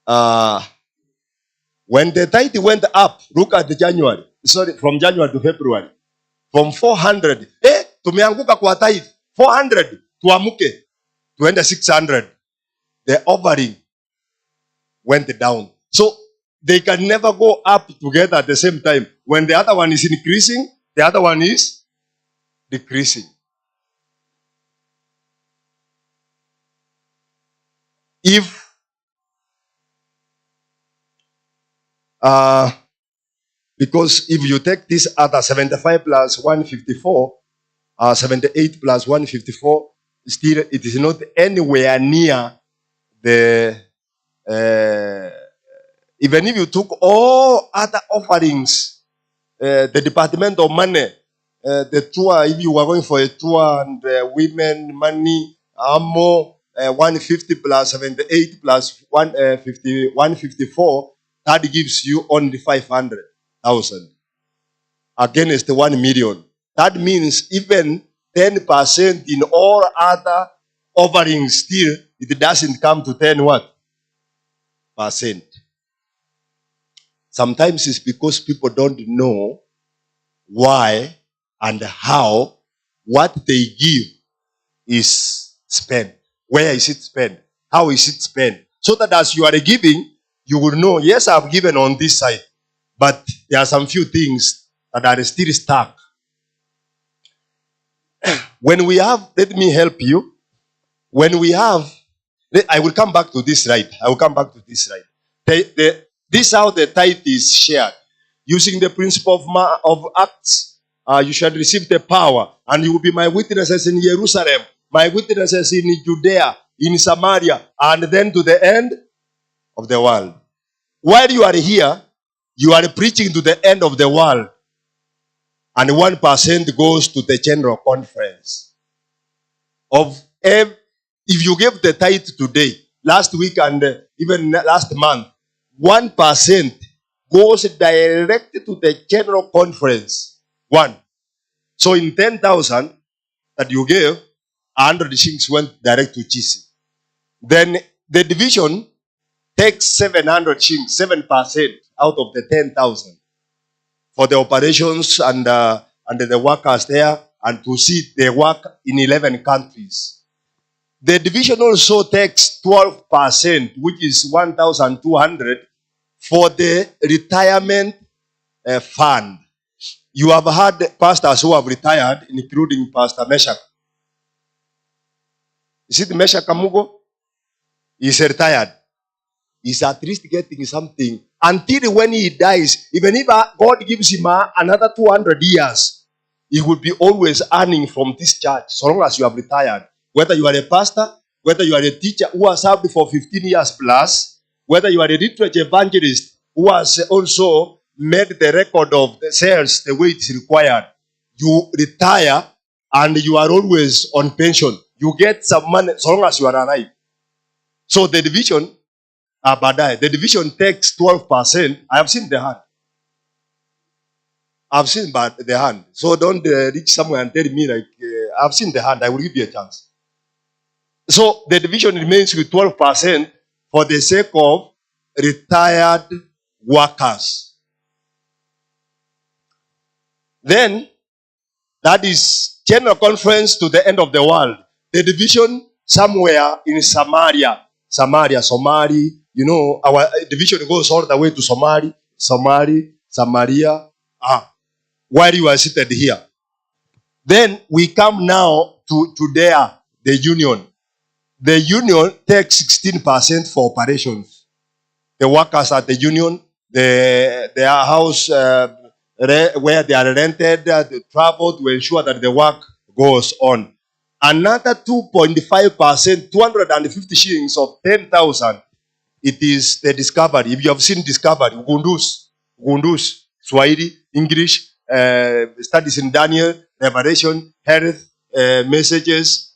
Uh, when the tithe went up, look at the January. Sorry, from January to February. From 400. Tumeanguka kwa tithe. 400. Tuamuke. Tuende 600. The offering went down. So, they can never go up together at the same time. When the other one is increasing, the other one is decreasing. Because if you take this other 75 plus 154, 78 plus 154, still it is not anywhere near the, even if you took all other offerings, the Department of Money, the tour, if you were going for a tour and women, money, ammo, 150 plus 78 plus 154, that gives you only 500,000 against 1 million. That means even 10% in all other offerings still, it doesn't come to 10 what? Percent. Sometimes it's because people don't know why and how what they give is spent. Where is it spent? How is it spent? So that as you are giving, you will know, yes, I've given on this side, but there are some few things that are still stuck. When we have, let me help you. When we have, I will come back to this right. This is how the tithe is shared. Using the principle of Acts, you shall receive the power, and you will be my witnesses in Jerusalem, my witnesses in Judea, in Samaria, and then to the end of the world. While you are here, you are preaching to the end of the world, and 1% goes to the general conference. If you gave the tithe today, last week, and even last month, 1% goes direct to the general conference. 1. So in 10,000 that you gave, 100 shillings went direct to GC. Then the division takes 700 shillings, 7% out of the 10,000 for the operations and the workers there, and to see the work in 11 countries. The division also takes 12%, which is 1,200 for the retirement fund. You have had pastors who have retired, including Pastor Meshach. Is it Meshach Kamugo? He's retired. He's at least getting something until when he dies. Even if God gives him another 200 years, he will be always earning from this church, so long as you have retired. Whether you are a pastor, whether you are a teacher who has served for 15 years plus, whether you are a literature evangelist who has also made the record of the sales the way it is required, you retire and you are always on pension. You get some money so long as you are alive. So the division, the division takes 12%. I have seen the hand. I've seen the hand. So don't reach somewhere and tell me like, I've seen the hand. I will give you a chance. So the division remains with 12% for the sake of retired workers. Then, that is general conference to the end of the world. The division somewhere in Somali. You know, our division goes all the way to Samaria. While you are seated here. Then we come now to Judea, the union. The union takes 16% for operations. The workers at the union, their house where they are rented, they travel to ensure that the work goes on. Another 2.5%, 250 shillings of 10,000. It is the discovery. If you have seen discovery, Gundus, Swahili, English, studies in Daniel, Revelation, health, messages,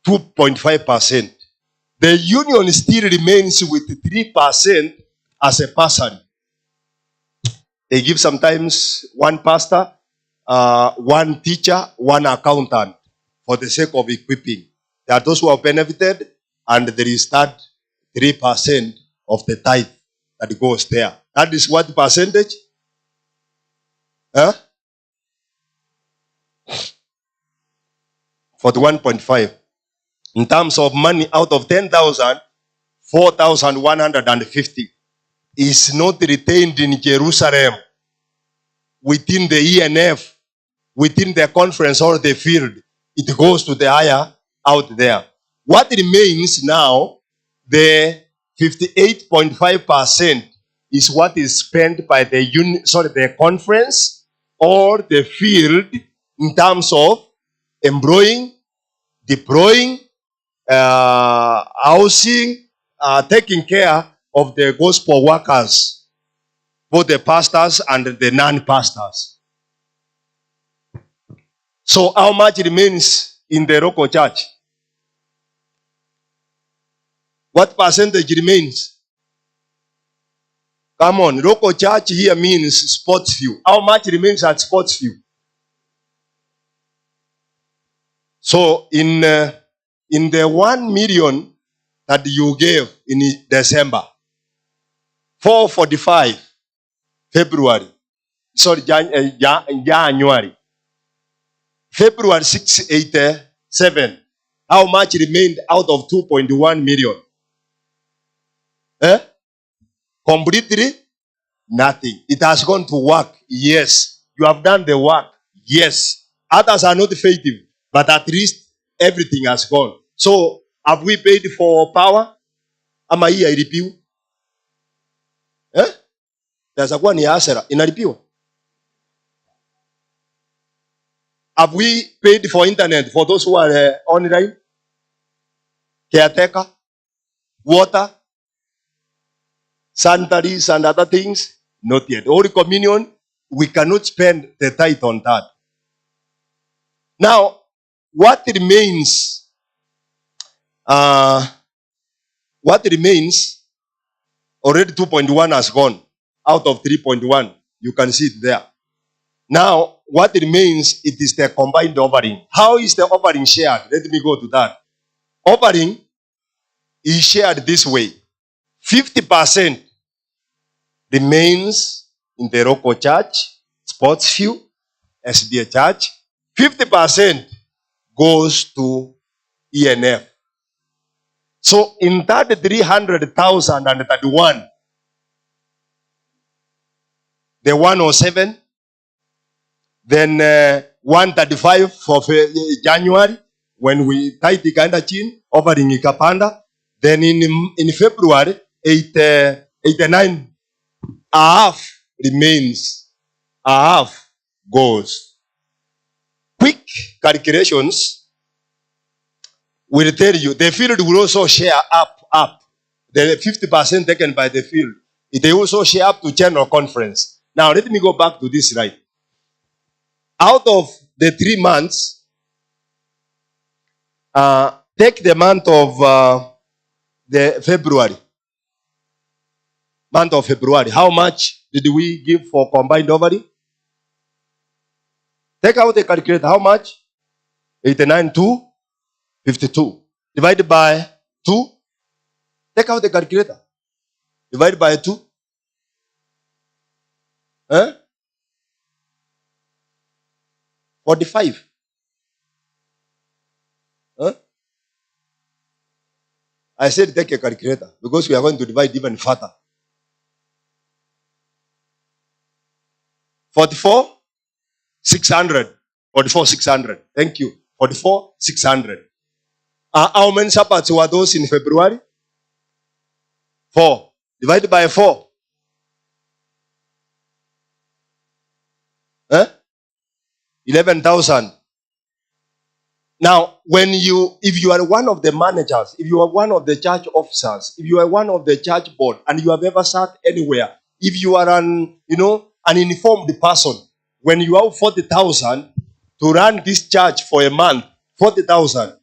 2.5%. The union still remains with 3% as a person. They give sometimes one pastor, one teacher, one accountant for the sake of equipping. There are those who have benefited, and there is that 3% of the tithe that goes there. That is what percentage? 41.5. In terms of money, out of 10,000, 4,150 is not retained in Jerusalem, within the ENF, within the conference or the field. It goes to the higher out there. What remains now, the 58.5% is what is spent by the conference or the field in terms of employing, deploying, housing, taking care of the gospel workers, both the pastors and the non-pastors. So how much remains in the local church? What percentage remains? Come on, local church here means Sportsview. How much remains at Sportsview? So in the 1 million that you gave in December, 445 February, January, February 687, how much remained out of 2.1 million? Completely nothing. It has gone to work. Yes. You have done the work. Yes. Others are not faithful, but at least everything has gone. So, have we paid for power? Ama hii hailipiwi? Naweza kuwa ni hasara. Inalipiwa? Have we paid for internet for those who are online? Caretaker? Water? Sanitaries and other things? Not yet. Holy Communion, we cannot spend the tithe on that. Now, what remains? Already 2.1 has gone out of 3.1. You can see it there. Now, what remains, it is the combined offering. How is the offering shared? Let me go to that. Offering is shared this way. 50% remains in the local church, Sportsview SDA church. 50% goes to ENF. So in that 300,031, the 107, then 135 for January, when we tithe ikaenda chini, offering ikapanda. Then in February, 89, half remains, half goes. Quick calculations will tell you the field will also share up. The 50% taken by the field, they also share up to general conference. Now let me go back to this slide. Out of the 3 months, take the month of the February. Month of February. How much did we give for combined offering? Take out the calculator. How much? 89 to 52. Divided by 2. Take out the calculator. Divided by 2. 45. I said take a calculator because we are going to divide even further. 44,600. 44,600. Thank you. 44,600. How many Sabbaths were those in February? 4. Divided by 4. 11,000. Now, if you are one of the managers, if you are one of the church officers, if you are one of the church board, and you have ever sat anywhere, if you are an informed person, when you have 40,000 to run this church for a month, 40,000,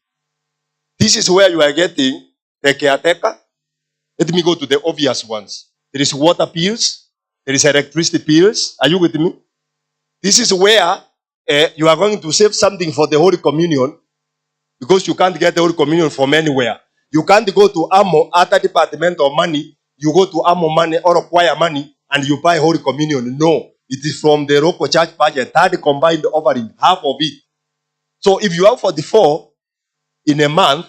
this is where you are getting the caretaker. Let me go to the obvious ones. There is water bills. There is electricity bills. Are you with me? This is where you are going to save something for the Holy Communion, because you can't get the Holy Communion from anywhere. You can't go to AMO, other department of money, you go to Amo money or acquire money and you buy Holy Communion. No, it is from the local church budget, third combined offering, half of it. So if you have 44 in a month,